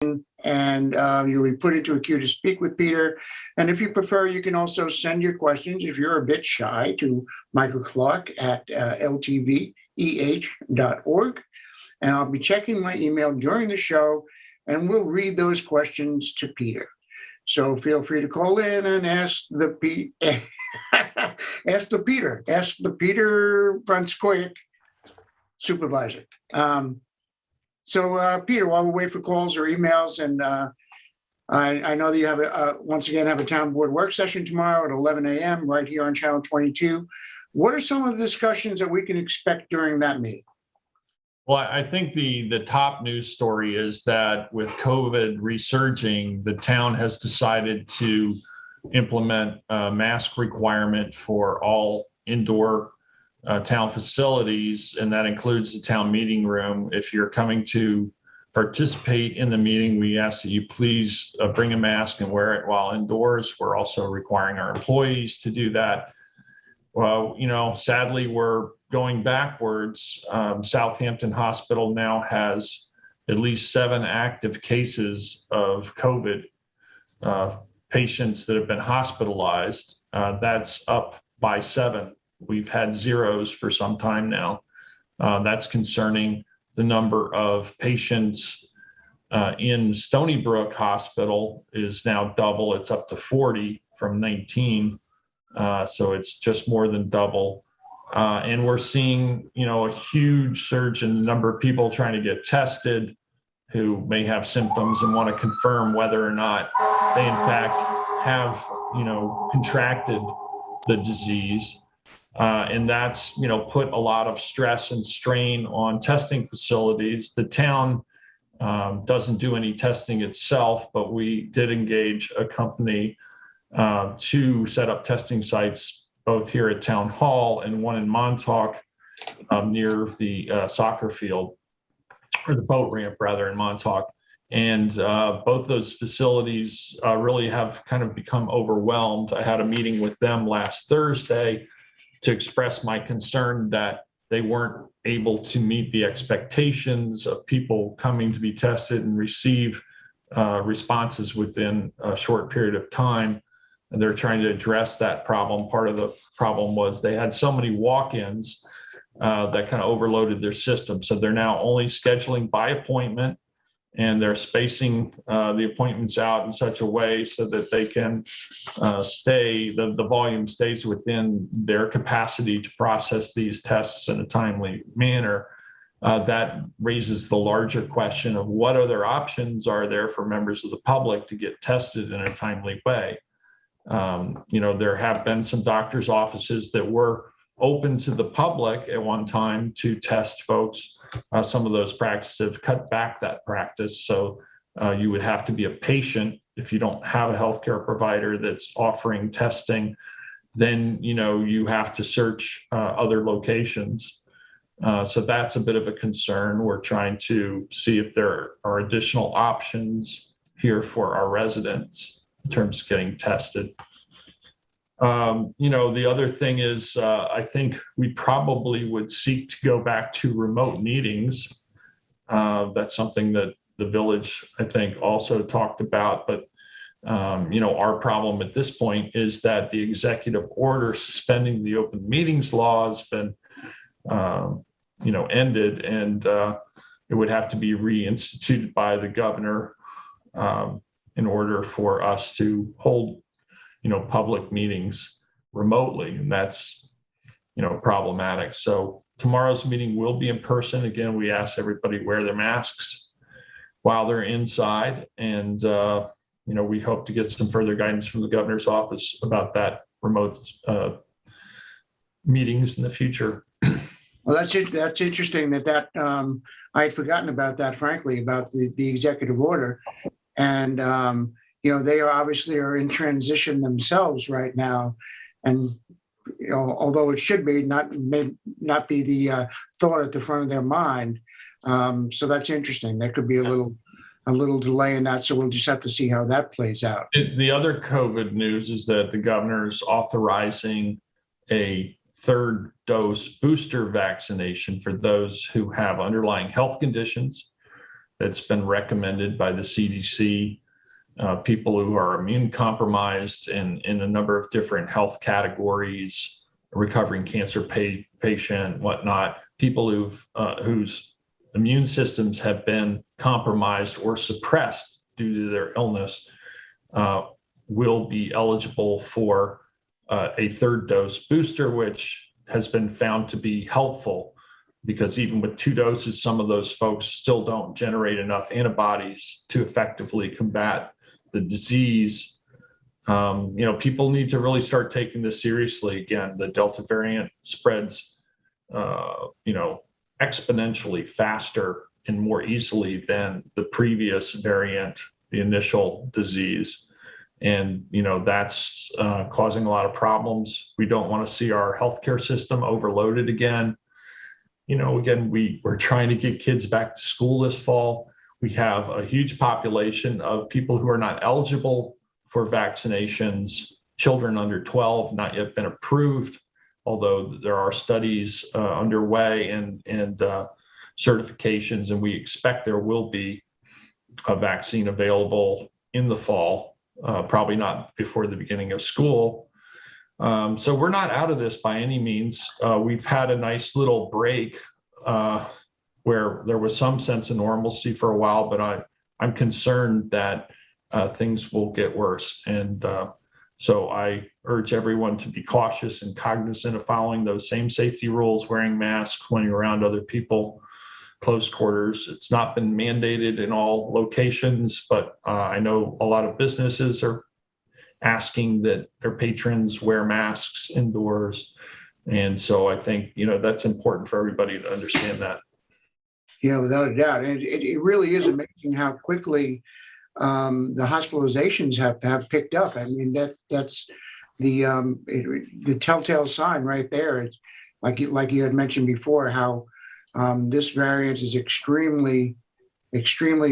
and you'll be put into a queue to speak with Peter. And if you prefer, you can also send your questions, if you're a bit shy, to Michael Clark at ltveh.org. And I'll be checking my email during the show, and we'll read those questions to Peter. So feel free to call in and ask the Peter Van Scoyoc supervisor. So Peter, while we wait for calls or emails, and I know that you have once again have a town board work session tomorrow at 11 a.m. right here on Channel 22. What are some of the discussions that we can expect during that meeting? Well, I think the top news story is that with COVID resurging, the town has decided to implement a mask requirement for all indoor town facilities, and that includes the town meeting room. If you're coming to participate in the meeting, we ask that you please bring a mask and wear it while indoors. We're also requiring our employees to do that. Well, sadly, we're going backwards. South Hampton Hospital now has at least 7 active cases of COVID patients that have been hospitalized. That's up by 7. We've had zeros for some time now. That's concerning. The number of patients in Stony Brook Hospital is now double. It's up to 40 from 19. So it's just more than double. And we're seeing, a huge surge in the number of people trying to get tested who may have symptoms and want to confirm whether or not they in fact have, contracted the disease. And that's, put a lot of stress and strain on testing facilities. The town doesn't do any testing itself, but we did engage a company to set up testing sites, both here at Town Hall and one in Montauk near the soccer field, or the boat ramp rather, in Montauk. And both those facilities really have kind of become overwhelmed. I had a meeting with them last Thursday to express my concern that they weren't able to meet the expectations of people coming to be tested and receive responses within a short period of time. And they're trying to address that problem. Part of the problem was they had so many walk-ins that kind of overloaded their system. So they're now only scheduling by appointment, and they're spacing the appointments out in such a way so that they can the volume stays within their capacity to process these tests in a timely manner. That raises the larger question of what other options are there for members of the public to get tested in a timely way. There have been some doctors' offices that were open to the public at one time to test folks. Some of those practices have cut back that practice. So you would have to be a patient if you don't have a healthcare provider that's offering testing. Then, you have to search other locations. So that's a bit of a concern. We're trying to see if there are additional options here for our residents in terms of getting tested. The other thing is, I think we probably would seek to go back to remote meetings. That's something that the village, I think, also talked about. But, our problem at this point is that the executive order suspending the open meetings law has been, ended, and it would have to be reinstituted by the governor in order for us to hold public meetings remotely, and that's problematic. So tomorrow's meeting will be in person. Again, we ask everybody wear their masks while they're inside, and we hope to get some further guidance from the governor's office about that remote meetings in the future. Well, that's interesting that I had forgotten about that, frankly, about the executive order. And they are in transition themselves right now, and although it should be may not be the thought at the front of their mind. So that's interesting. There could be a little delay in that. So we'll just have to see how that plays out. The other COVID news is that the governor is authorizing a 3rd dose booster vaccination for those who have underlying health conditions that's been recommended by the CDC. People who are immune compromised in a number of different health categories, a recovering cancer patient, whatnot, people whose immune systems have been compromised or suppressed due to their illness will be eligible for a third dose booster, which has been found to be helpful, because even with 2 doses, some of those folks still don't generate enough antibodies to effectively combat the disease. People need to really start taking this seriously. Again, the Delta variant spreads, exponentially faster and more easily than the previous variant, the initial disease. And, that's causing a lot of problems. We don't want to see our healthcare system overloaded again. Again, we're trying to get kids back to school this fall. We have a huge population of people who are not eligible for vaccinations, children under 12, not yet been approved, although there are studies underway and certifications, and we expect there will be a vaccine available in the fall, probably not before the beginning of school. So we're not out of this by any means. We've had a nice little break where there was some sense of normalcy for a while, but I'm concerned that things will get worse. And so I urge everyone to be cautious and cognizant of following those same safety rules, wearing masks when you're around other people, close quarters. It's not been mandated in all locations, but I know a lot of businesses are asking that their patrons wear masks indoors. And so I think, that's important for everybody to understand that. Yeah, without a doubt. And it really is amazing how quickly the hospitalizations have picked up. I mean, that's the telltale sign right there. It's like you had mentioned before, how this variant is extremely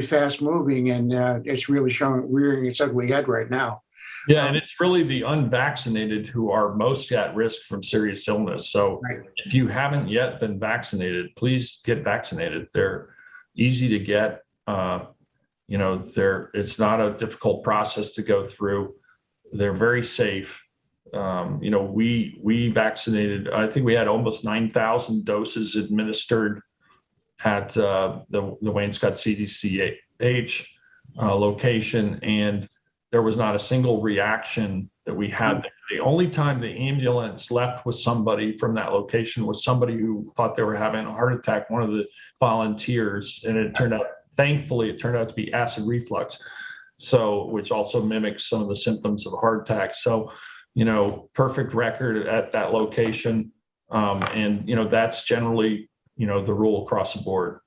fast moving, and it's really rearing its ugly head right now. Yeah, and it's really the unvaccinated who are most at risk from serious illness. So Right. if you haven't yet been vaccinated, please get vaccinated. They're easy to get. It's not a difficult process to go through. They're very safe. We vaccinated, I think we had almost 9,000 doses administered at the Wainscott CDCH location, and there was not a single reaction that we had. The only time the ambulance left with somebody from that location was somebody who thought they were having a heart attack, one of the volunteers, and thankfully it turned out to be acid reflux, which also mimics some of the symptoms of a heart attack. So, perfect record at that location. And that's generally, the rule across the board.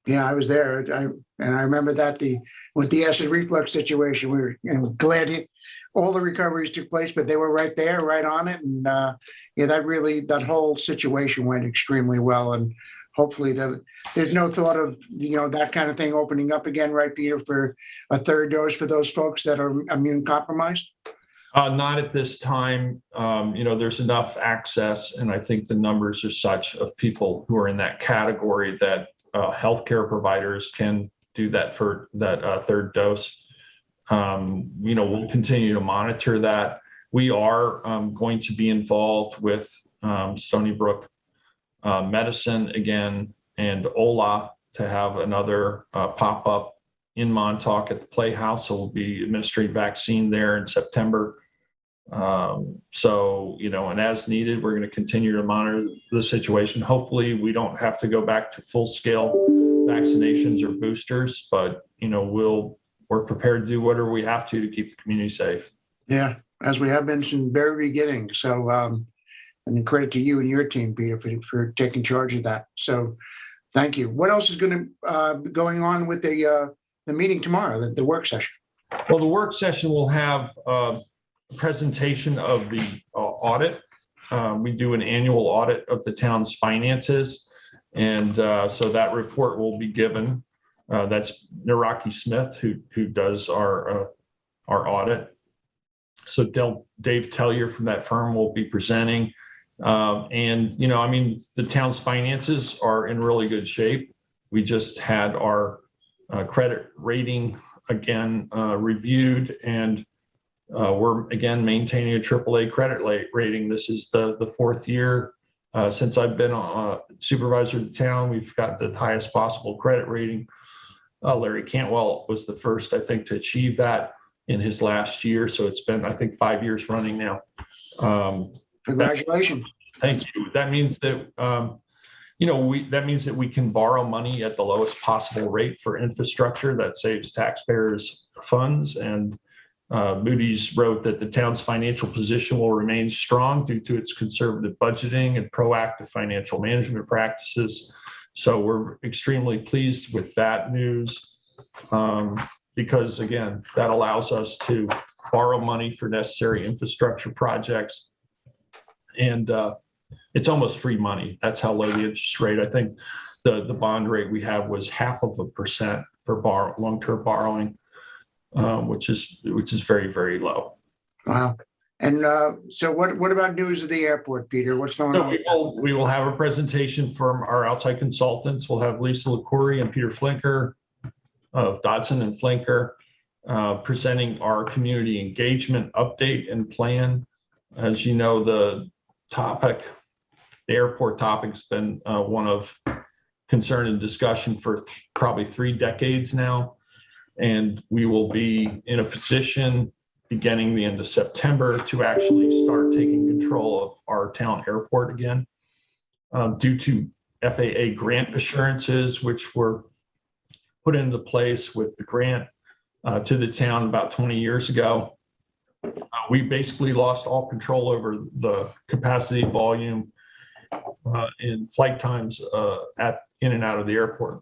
Yeah, I was there. And I remember that with the acid reflux situation, we were glad all the recoveries took place, but they were right there, right on it. And that whole situation went extremely well. And hopefully there's no thought of, that kind of thing opening up again, right, Peter, for a third dose for those folks that are immune compromised? Not at this time. There's enough access, and I think the numbers are such of people who are in that category that healthcare providers can do that for that third dose. We'll continue to monitor that. We are going to be involved with Stony Brook Medicine again and OLA to have another pop-up in Montauk at the Playhouse. So we'll be administering vaccine there in September. And as needed, we're going to continue to monitor the situation. Hopefully we don't have to go back to full scale vaccinations or boosters, but we're prepared to do whatever we have to keep the community safe. Yeah, as we have been from the very beginning. So, and credit to you and your team, Peter, for taking charge of that. So thank you. What else is going to going on with the meeting tomorrow, the work session? Well, the work session will have a presentation of the audit. We do an annual audit of the town's finances. And so that report will be given. That's Naraki Smith, who does our audit. So Dave Tellier from that firm will be presenting. The town's finances are in really good shape. We just had our credit rating again reviewed, and we're again maintaining a AAA credit rating. This is the fourth year since I've been supervisor of the town. We've got the highest possible credit rating. Larry Cantwell was the first, I think, to achieve that in his last year. So it's been, I think, 5 years running now. Congratulations. Thank you. That means that, that means that we can borrow money at the lowest possible rate for infrastructure that saves taxpayers funds. And Moody's wrote that the town's financial position will remain strong due to its conservative budgeting and proactive financial management practices. So we're extremely pleased with that news because, again, that allows us to borrow money for necessary infrastructure projects. And it's almost free money. That's how low the interest rate. I think the bond rate we have was 0.5% for long-term borrowing, which is very, very low. Wow. And so what about news of the airport, Peter? What's going on? We will have a presentation from our outside consultants. We'll have Lisa LaCourie and Peter Flinker of Dodson and Flinker presenting our community engagement update and plan. As you know, the airport topic has been one of concern and discussion for probably 3 decades now. And we will be in a position beginning the end of September to actually start taking control of our town airport again due to FAA grant assurances, which were put into place with the grant to the town about 20 years ago. We basically lost all control over the capacity, volume, and flight times in and out of the airport.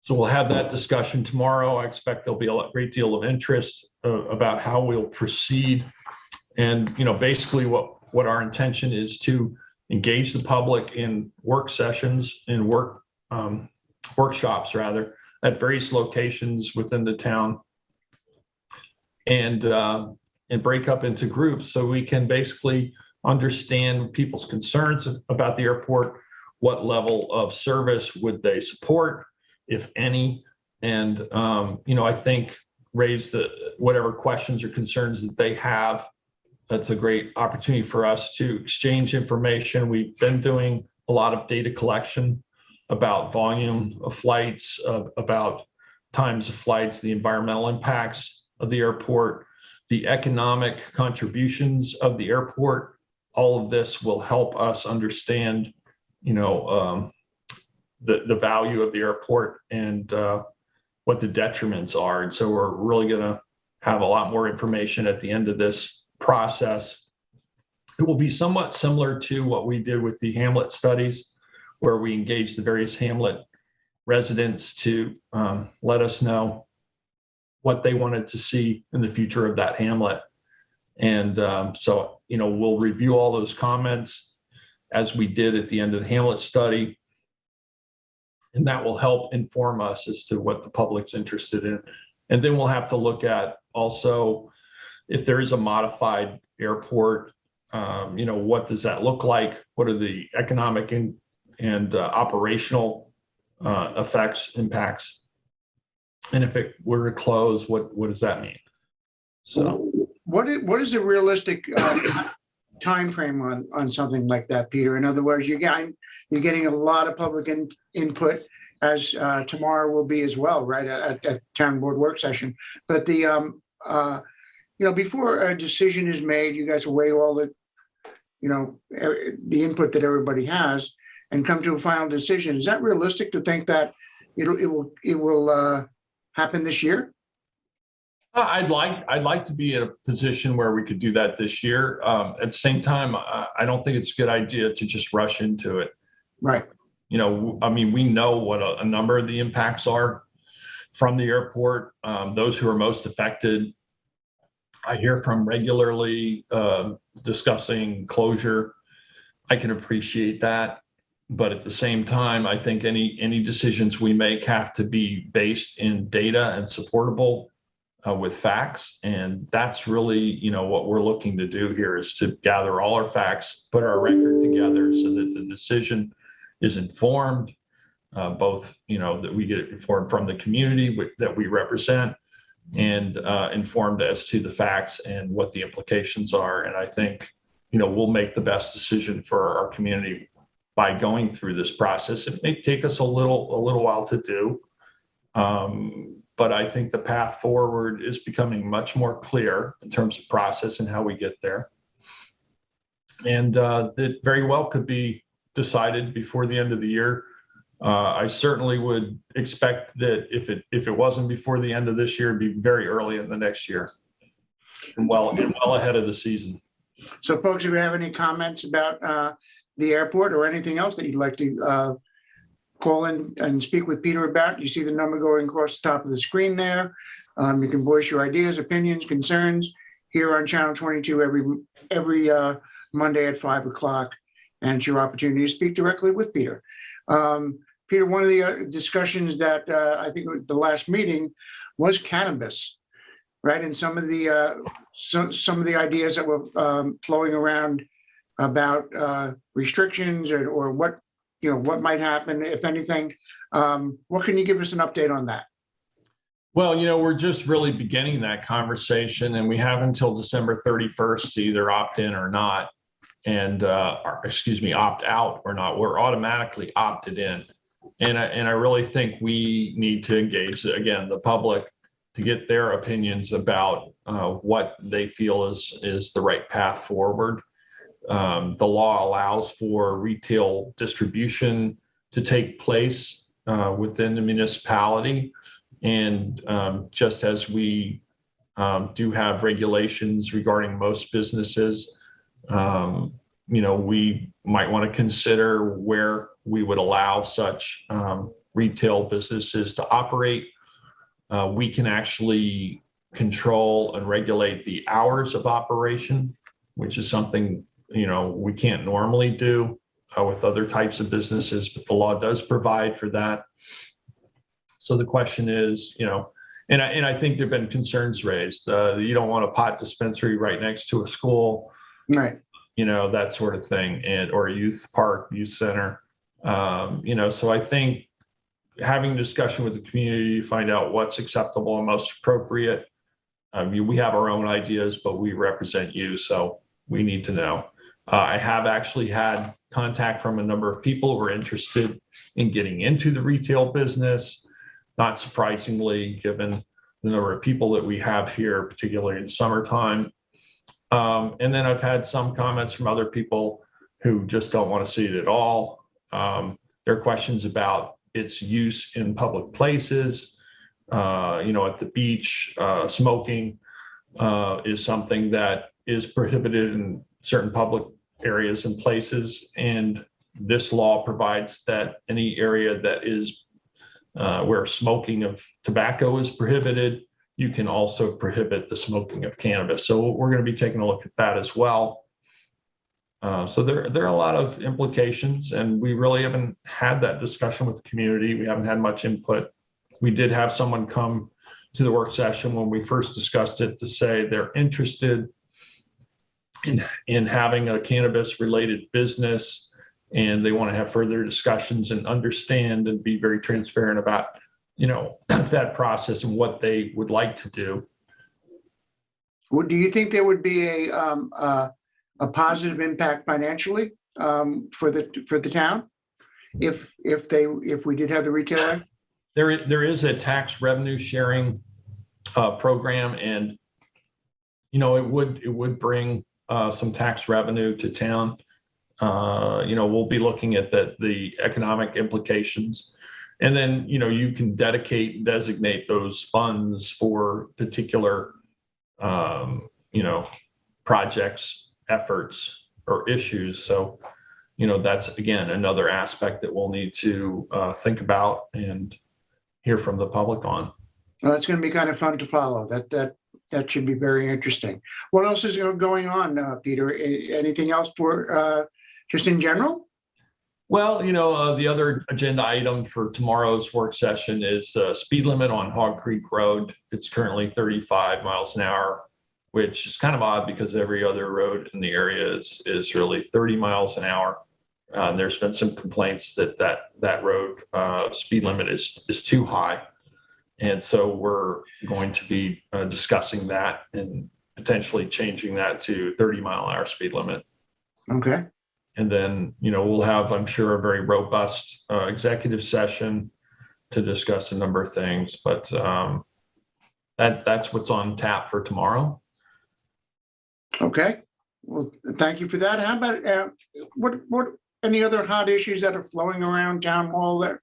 So we'll have that discussion tomorrow. I expect there'll be a great deal of interest about how we'll proceed. And, basically what our intention is to engage the public in work sessions and workshops rather at various locations within the town and break up into groups so we can basically understand people's concerns about the airport, what level of service would they support, if any, and I think raise whatever questions or concerns that they have. That's a great opportunity for us to exchange information. We've been doing a lot of data collection about volume of flights, about times of flights, the environmental impacts of the airport, the economic contributions of the airport. All of this will help us understand, the value of the airport and what the detriments are. And so we're really going to have a lot more information at the end of this process. It will be somewhat similar to what we did with the Hamlet studies, where we engaged the various Hamlet residents to let us know what they wanted to see in the future of that Hamlet. And so, we'll review all those comments as we did at the end of the Hamlet study. And that will help inform us as to what the public's interested in. And then we'll have to look at also if there is a modified airport, what does that look like? What are the economic and operational impacts? And if it were to close, what does that mean? So what is a realistic time frame on something like that, Peter? In other words, you're getting a lot of public input, as tomorrow will be as well, right, at town board work session. But before a decision is made, you guys weigh all the input that everybody has and come to a final decision. Is that realistic to think that it will happen this year? I'd like to be in a position where we could do that this year. At the same time, I don't think it's a good idea to just rush into it. Right. We know what a number of the impacts are from the airport, those who are most affected. I hear from regularly discussing closure. I can appreciate that. But at the same time, I think any decisions we make have to be based in data and supportable with facts. And that's really, what we're looking to do here is to gather all our facts, put our record together so that the decision is informed, both, that we get informed from the community that we represent, and informed as to the facts and what the implications are. And I think, we'll make the best decision for our community by going through this process. It may take us a little while to do, but I think the path forward is becoming much more clear in terms of process and how we get there. And that very well could be decided before the end of the year. I certainly would expect that if it wasn't before the end of this year, it'd be very early in the next year, and well ahead of the season. So folks, if you have any comments about the airport or anything else that you'd like to call in and speak with Peter about, you see the number going across the top of the screen there. You can voice your ideas, opinions, concerns here on Channel 22 every Monday at 5 o'clock, and it's your opportunity to speak directly with Peter. Peter, one of the discussions that I think at the last meeting was cannabis, right? And some of the ideas that were flowing around about restrictions or what might happen, if anything. What can you give us an update on that? Well, we're just really beginning that conversation, and we have until December 31st to either opt in or not, and opt out or not. We're automatically opted in. And I really think we need to engage, again, the public to get their opinions about what they feel is the right path forward. The law allows for retail distribution to take place within the municipality. And just as we do have regulations regarding most businesses, we might want to consider where we would allow such retail businesses to operate. We can actually control and regulate the hours of operation, which is something, we can't normally do with other types of businesses, but the law does provide for that. So the question is, and I think there've been concerns raised. You don't want a pot dispensary right next to a school, right? That sort of thing, or a youth park, youth center. So I think having a discussion with the community to find out what's acceptable and most appropriate. We have our own ideas, but we represent you, so we need to know. I have actually had contact from a number of people who are interested in getting into the retail business. Not surprisingly, given the number of people that we have here, particularly in summertime. And then I've had some comments from other people who just don't want to see it at all. There are questions about its use in public places, at the beach. Smoking is something that is prohibited in certain public areas and places. And this law provides that any area that is where smoking of tobacco is prohibited, you can also prohibit the smoking of cannabis. So we're going to be taking a look at that as well. So there are a lot of implications, and we really haven't had that discussion with the community. We haven't had much input. We did have someone come to the work session when we first discussed it to say they're interested in having a cannabis related business, and they want to have further discussions and understand and be very transparent about, that process and what they would like to do. Well, do you think there would be a positive impact financially for the town if we did have the retailer? There is a tax revenue sharing program, and it would bring some tax revenue to town. We'll be looking at the economic implications, and then you can designate those funds for particular projects, efforts, or issues. So that's again another aspect that we'll need to think about and hear from the public on. Well, it's going to be kind of fun to follow. That should be very interesting. What else is going on, Peter? Anything else for just in general? Well, the other agenda item for tomorrow's work session is speed limit on Hog Creek Road. It's currently 35 miles an hour, which is kind of odd because every other road in the area is really 30 miles an hour. There's been some complaints that road speed limit is too high. And so we're going to be discussing that and potentially changing that to 30-mile-an-hour speed limit. Okay. And then, we'll have, I'm sure, a very robust executive session to discuss a number of things. But that's what's on tap for tomorrow. Okay. Well, thank you for that. How about what any other hot issues that are flowing around town hall there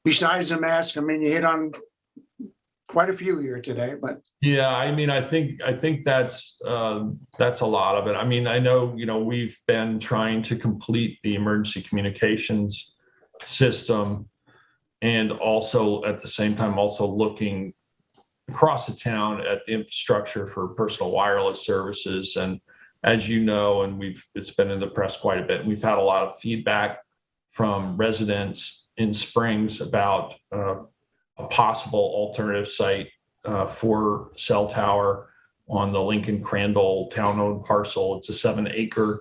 besides the mask? I mean, you hit on quite a few here today, but yeah, I think that's a lot of it. I mean, I know, we've been trying to complete the emergency communications system, and also at the same time also looking across the town at the infrastructure for personal wireless services. And as you know, and it's been in the press quite a bit, and we've had a lot of feedback from residents in Springs about a possible alternative site for cell tower on the Lincoln Crandall town-owned parcel. It's a 7-acre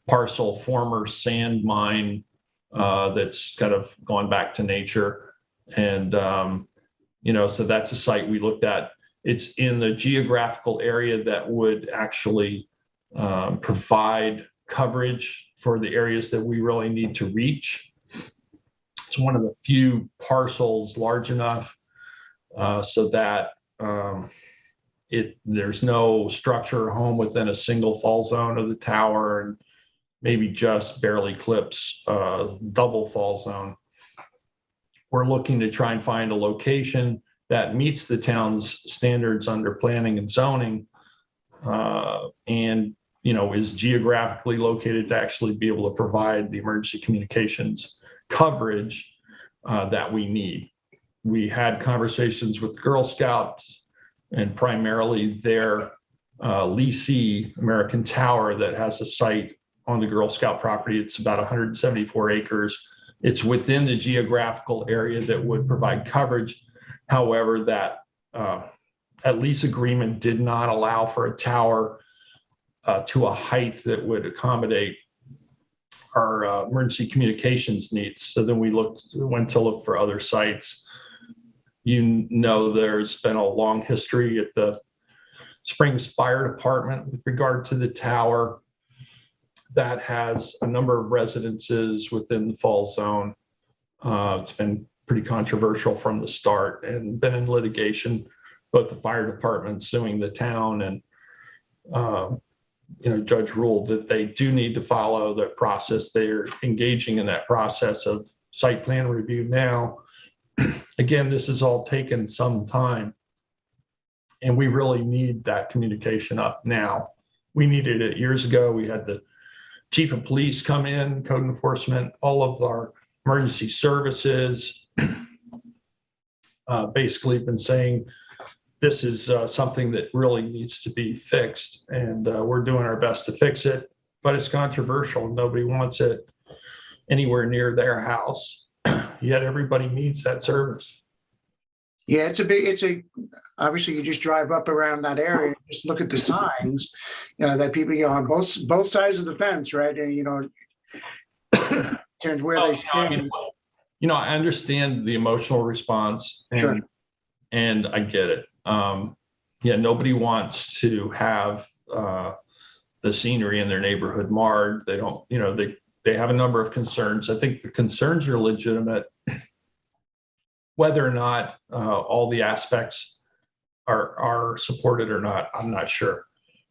parcel, former sand mine that's kind of gone back to nature. And, so that's a site we looked at. It's in the geographical area that would actually provide coverage for the areas that we really need to reach. It's one of the few parcels large enough so that there's no structure or home within a single fall zone of the tower, and maybe just barely clips double fall zone. We're looking to try and find a location that meets the town's standards under planning and zoning, and is geographically located to actually be able to provide the emergency communications coverage that we need. We had conversations with Girl Scouts, and primarily their leasee, American Tower, that has a site on the Girl Scout property. It's about 174 acres. It's within the geographical area that would provide coverage. However, that lease agreement did not allow for a tower to a height that would accommodate our emergency communications needs. So then we went to look for other sites. There's been a long history at the Springs Fire Department with regard to the tower that has a number of residences within the fall zone. It's been pretty controversial from the start and been in litigation, both the fire department suing the town, and judge ruled that they do need to follow the process. They're engaging in that process of site plan review now. Again, this has all taken some time, and we really need that communication up now. We needed it years ago. We had the chief of police come in, code enforcement, all of our emergency services basically been saying this is something that really needs to be fixed, and we're doing our best to fix it, but it's controversial. Nobody wants it anywhere near their house, yet everybody needs that service. yeah, obviously you just drive up around that area, just look at the signs, that people, on both sides of the fence, right? And, turns where they stand. I understand the emotional response, and Sure. and I get it. Nobody wants to have the scenery in their neighborhood marred. They don't, they have a number of concerns. I think the concerns are legitimate. Whether or not all the aspects are supported or not, I'm not sure.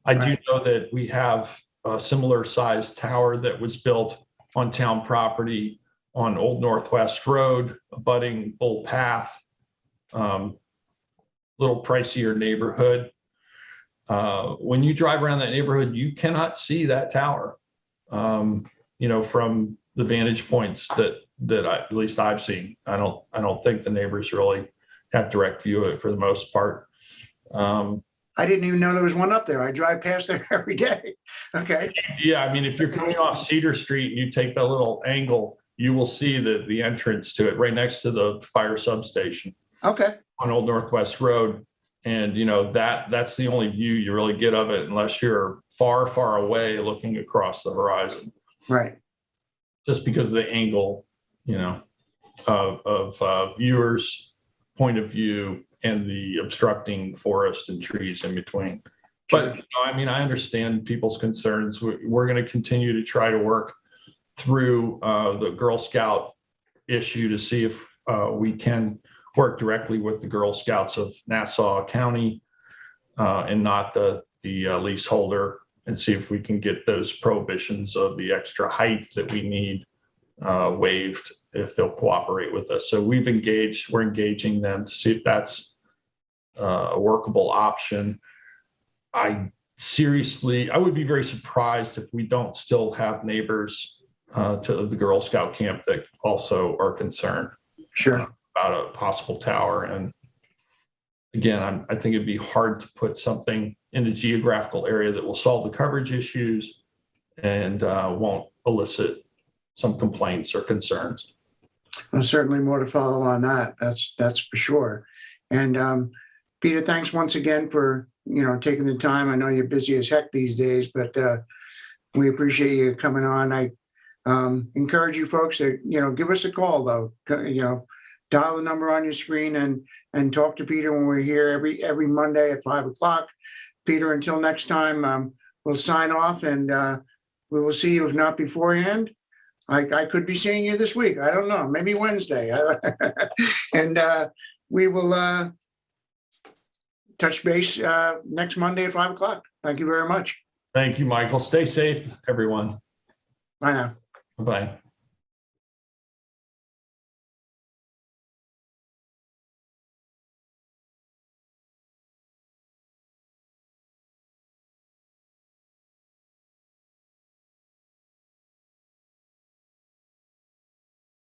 I do know that we have a similar sized tower that was built on town property on Old Northwest Road, abutting Bull Path, little pricier neighborhood. When you drive around that neighborhood, you cannot see that tower, from the vantage points that at least I've seen. I don't think the neighbors really have direct view of it for the most part. I didn't even know there was one up there. I drive past there every day. Okay. Yeah, if you're coming off Cedar Street and you take that little angle, you will see the entrance to it right next to the fire substation. Okay. On Old Northwest Road. And that's the only view you really get of it, unless you're far, far away looking across the horizon. Right. just because of the angle, you know, of viewers' point of view and the obstructing forest and trees in between. But, you know, I mean, I understand people's concerns. We're going to continue to try to work through the Girl Scout issue to see if we can work directly with the Girl Scouts of Nassau County and not the leaseholder, and see if we can get those prohibitions of the extra height that we need waived if they'll cooperate with us. So we're engaging them to see if that's a workable option. I would be very surprised if we don't still have neighbors to the Girl Scout camp that also are concerned about a possible tower. And again, I think it'd be hard to put something in a geographical area that will solve the coverage issues and won't elicit some complaints or concerns. Well, certainly more to follow on that. That's for sure. And Peter, thanks once again for taking the time. I know you're busy as heck these days, but we appreciate you coming on. I encourage you folks to give us a call though. Dial the number on your screen and talk to Peter when we're here every Monday at 5 o'clock. Peter, until next time, we'll sign off and we will see you, if not beforehand. I could be seeing you this week. I don't know, maybe Wednesday. And we will touch base next Monday at 5 o'clock. Thank you very much. Thank you, Michael. Stay safe, everyone. Bye now. Bye.